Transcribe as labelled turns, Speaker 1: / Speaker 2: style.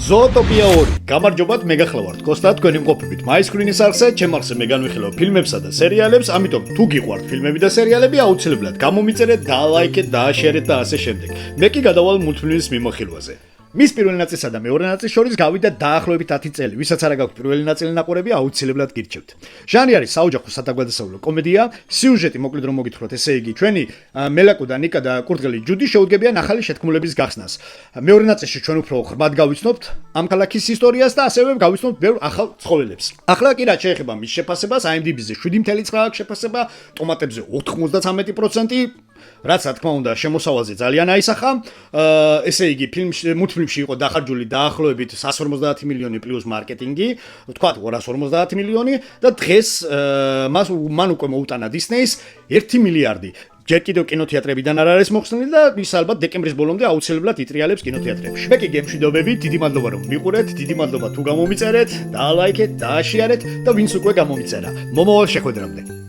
Speaker 1: ზოოტოპია 2. გამარჯობათ, მე გახლავართ კოსტა, თქვენი მყოფებით მაისკრინის არხზე, ჩემ არხზე მე განვიხილავ ფილმებსა და სერიალებს, ამიტომ თუ გიყვართ ფილმები და სერიალები, აუცილებლად გამომიწერეთ, დაალაიქეთ, დააშერეთ და ასე შემდეგ. მე კი გადავალ მულტფილმის მიმოხილვაზე. მის პირველი ნაწილსა და მეორე ნაწილის შორის გავიდა დაახლოებით 10 წელი, ვისაც არა გაქვთ პირველი ნაწილი ნაყურები, აუცილებლად გირჩევთ. ჟანრი არის საოჯახო სათავგადასავლო კომედია, სიუჟეტი მოკლედ რომ მოგითხრათ, ესე იგი, ჩვენი მელაკო და ნიკა და კურდღელი ჯუდი შეუდგებიან ახალი შეთქმულების გახსნას. მეორე ნაწილში ჩვენ უფრო ღრმად გავიცნობთ ამ ქალაქის ისტორიას და ასევე გავიცნობთ ბევრ ახალ ცხოველებს. ახლა კი რაც შეეხება მის შეფასებას, IMDb-ზე 7.9 აქვს შეფასება, ტომატებზე 93%, რაც რა თქმა უნდა შემოსავალზე ძალიან აისახა. ესე იგი, მულტფილმში იყო დახარჯული დაახლოებით 150 მილიონი პლუს მარკეტინგი, ვთქვათ 250 მილიონი და დღეს მან უკვე მოუტანა დისნეის 1 მილიარდი. ჯერ კიდევ კინოთეატრებიდან არ არის მოხსნილი და ის ალბათ დეკემბრის ბოლომდე აუცილებლად იტრიალებს კინოთეატრებში. მე კი გემშვიდობები, დიდი მადლობა რომ მიყურეთ, დიდი მადლობა თუ გამომიწერეთ, დაალაიქეთ, დააშიარეთ და ვინც უკვე გამომიწერა. მომავალ შეხვედრამდე.